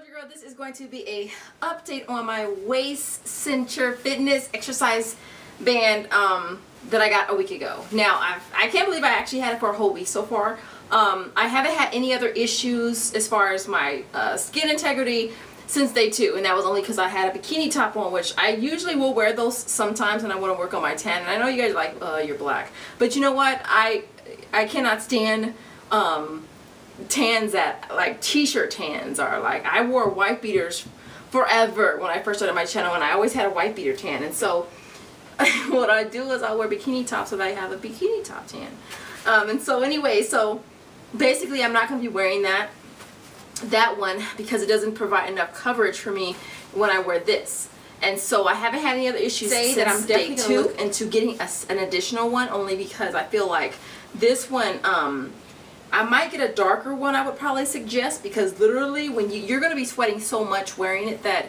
Soldier Girl, this is going to be a update on my waist cincher fitness exercise band that I got a week ago. Now, I can't believe I actually had it for a whole week so far. I haven't had any other issues as far as my skin integrity since day 2, and that was only because I had a bikini top on, which I usually will wear those sometimes when I want to work on my tan. And I know you guys are like, you're black, but you know what? I cannot stand tans that like t-shirt tans are. Like, I wore white beaters forever when I first started my channel, and I always had a white beater tan. And so what I do is I'll wear bikini tops so that I have a bikini top tan. And so anyway, so basically I'm not going to be wearing that one because it doesn't provide enough coverage for me when I wear this. And so I haven't had any other issues. Say that I'm definitely going to look into getting an additional one, only because I feel like this one, I might get a darker one, I would probably suggest, because literally when you're going to be sweating so much wearing it that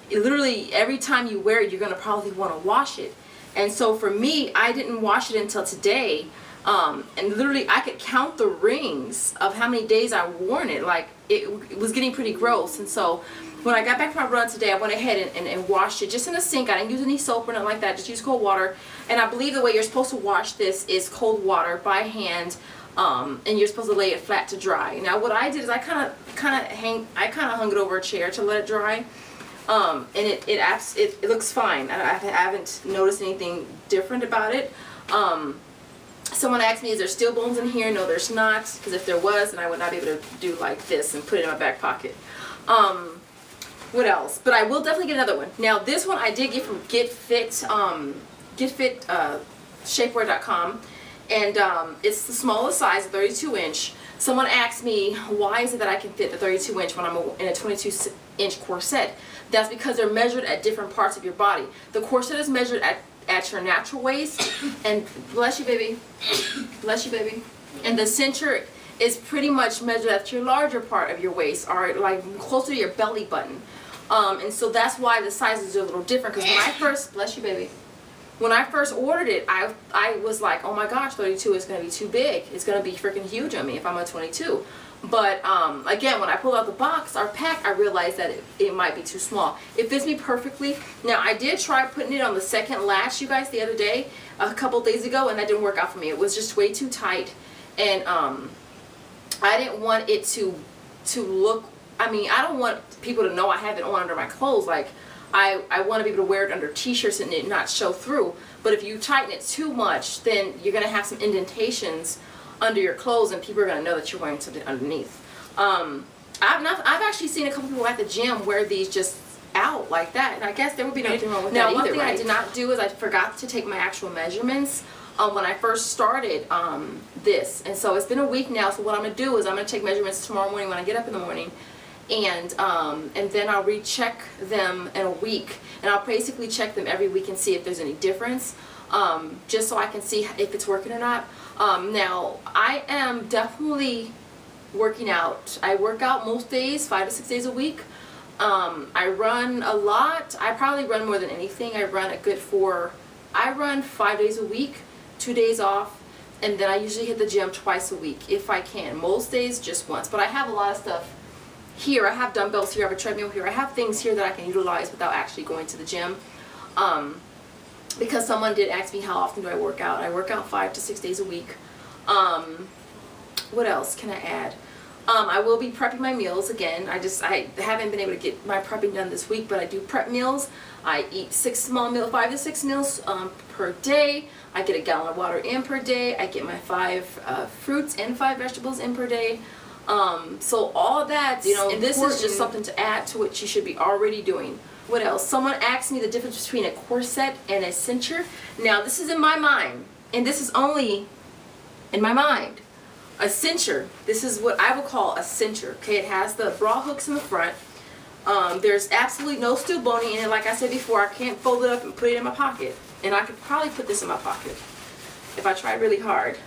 literally every time you wear it you're going to probably want to wash it. And so for me, I didn't wash it until today, and literally I could count the rings of how many days I worn it. Like, it was getting pretty gross. And so when I got back from my run today, I went ahead and washed it just in the sink. I didn't use any soap or nothing like that, just use cold water. And I believe the way you're supposed to wash this is cold water by hand. And you're supposed to lay it flat to dry. Now what I did is I kind of hung it over a chair to let it dry, and it looks fine. I haven't noticed anything different about it. Someone asked me, is there still bones in here? No, there's not, because if there was, then I would not be able to do like this and put it in my back pocket. What else? But I will definitely get another one. Now this one I did get from shapewear.com. And it's the smallest size, 32-inch. Someone asked me, why is it that I can fit the 32-inch when I'm in a 22-inch corset? That's because they're measured at different parts of your body. The corset is measured at your natural waist, and bless you, baby. Bless you, baby. And the cincher is pretty much measured at your larger part of your waist, or like closer to your belly button. And so that's why the sizes are a little different. Because when I first, bless you, baby. When I first ordered it, I was like, oh my gosh, 32 is going to be too big. It's going to be freaking huge on me if I'm a 22. But again, when I pulled out the box, our pack, I realized that it might be too small. It fits me perfectly. Now, I did try putting it on the second latch, you guys, the other day, a couple days ago, and that didn't work out for me. It was just way too tight. And I didn't want it to look, I mean, I don't want people to know I have it on under my clothes. Like, I want to be able to wear it under t-shirts and it not show through. But if you tighten it too much, then you're going to have some indentations under your clothes, and people are going to know that you're wearing something underneath. I've actually seen a couple people at the gym wear these just out like that, and I guess there would be nothing wrong with that either. Now, one thing I did not do is I forgot to take my actual measurements when I first started this. And so it's been a week now, so what I'm going to do is I'm going to take measurements tomorrow morning when I get up in the morning. And then I'll recheck them in a week, and I'll basically check them every week and see if there's any difference, just so I can see if it's working or not. Now, I am definitely working out. I work out most days, 5 to 6 days a week. I run a lot. I probably run more than anything. I run 5 days a week, 2 days off, and then I usually hit the gym twice a week if I can. Most days just once, but I have a lot of stuff here. I have dumbbells here, I have a treadmill here, I have things here that I can utilize without actually going to the gym. Because someone did ask me how often do I work out. I work out 5 to 6 days a week. What else can I add? I will be prepping my meals again. I haven't been able to get my prepping done this week, but I do prep meals. I eat 5 to 6 meals per day. I get a gallon of water in per day. I get my 5 fruits and 5 vegetables in per day. So all that, you know, and this is just something to add to what you should be already doing. What else? Someone asked me the difference between a corset and a cincher. Now, this is in my mind, and this is only in my mind. A cincher, this is what I would call a cincher. Okay, it has the bra hooks in the front. There's absolutely no steel boning in it. Like I said before, I can't fold it up and put it in my pocket. And I could probably put this in my pocket if I tried really hard.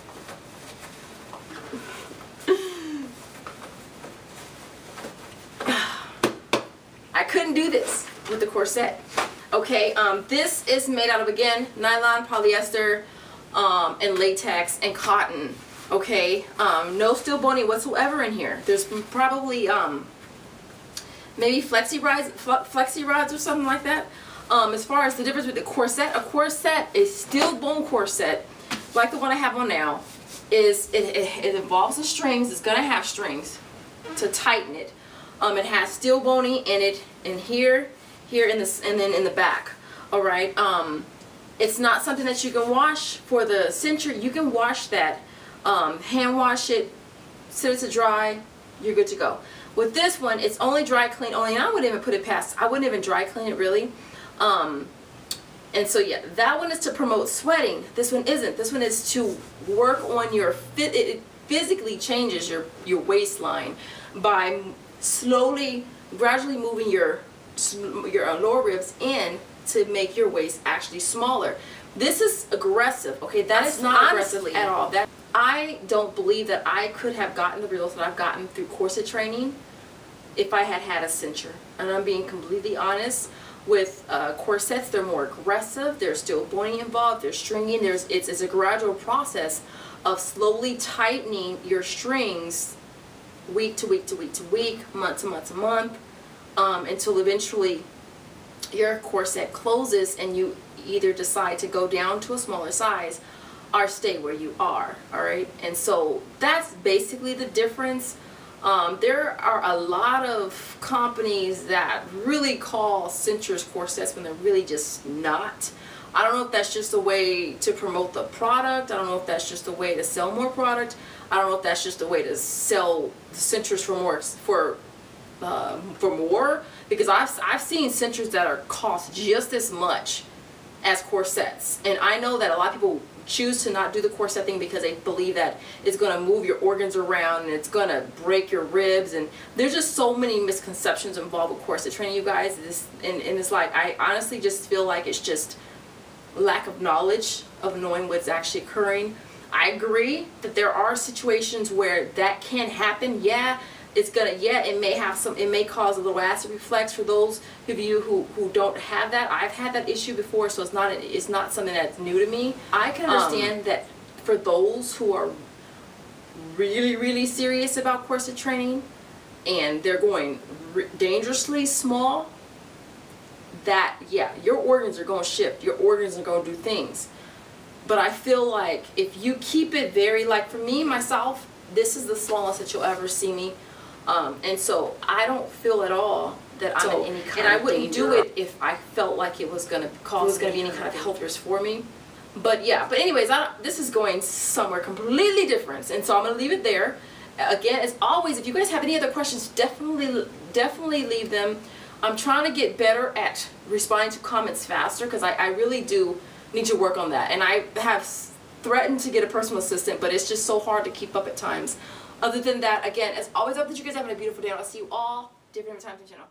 I couldn't do this with the corset. Okay, this is made out of, again, nylon, polyester, and latex and cotton. Okay, no steel boning whatsoever in here. There's probably maybe flexi rods or something like that. As far as the difference with the corset, a corset, a steel bone corset, like the one I have on now, is it involves the strings. It's gonna have strings to tighten it. It has steel boning in it, and here in this, and then in the back. All right. It's not something that you can wash. For the cincher, you can wash that, hand wash it, set it to dry, you're good to go. With this one, it's only dry clean only, and I wouldn't even put it past, I wouldn't even dry clean it really. And so yeah, that one is to promote sweating. This one isn't. This one is to work on your fit. It physically changes your waistline by slowly, gradually moving your lower ribs in to make your waist actually smaller. This is aggressive, okay? That is not aggressive at all. I don't believe that I could have gotten the results that I've gotten through corset training if I had had a cincher. And I'm being completely honest. With corsets, they're more aggressive. There's still boning involved. There's stringing. It's a gradual process of slowly tightening your strings week to week to week to week, month to month to month, until eventually your corset closes and you either decide to go down to a smaller size or stay where you are. All right, and so that's basically the difference. There are a lot of companies that really call cinchers corsets when they're really just not. I don't know if that's just a way to promote the product. I don't know if that's just a way to sell more product. I don't know if that's just a way to sell cinchers for more, because I've seen cinchers that are cost just as much as corsets, and I know that a lot of people choose to not do the corset thing because they believe that it's going to move your organs around and it's going to break your ribs, and there's just so many misconceptions involved with corset training, you guys. And it's like, I honestly just feel like it's just lack of knowledge of knowing what's actually occurring. I agree that there are situations where that can happen. Yeah, it may cause a little acid reflux for those of you who don't have that. I've had that issue before, so it's not something that's new to me. I can understand that for those who are really serious about corset training and they're going dangerously small, that yeah, your organs are going to shift, your organs are going to do things. But I feel like if you keep it very, like for me, myself, this is the smallest that you'll ever see me. And so I don't feel at all that I'm in any kind of danger. And I wouldn't do it if I felt like it was going to be any kind of health risk for me. But yeah, but anyways, this is going somewhere completely different. And so I'm going to leave it there. Again, as always, if you guys have any other questions, definitely leave them. I'm trying to get better at responding to comments faster, because I really do need to work on that. And I have threatened to get a personal assistant, but it's just so hard to keep up at times. Other than that, again, as always, I hope that you guys are having a beautiful day, and I'll see you all different times on the channel.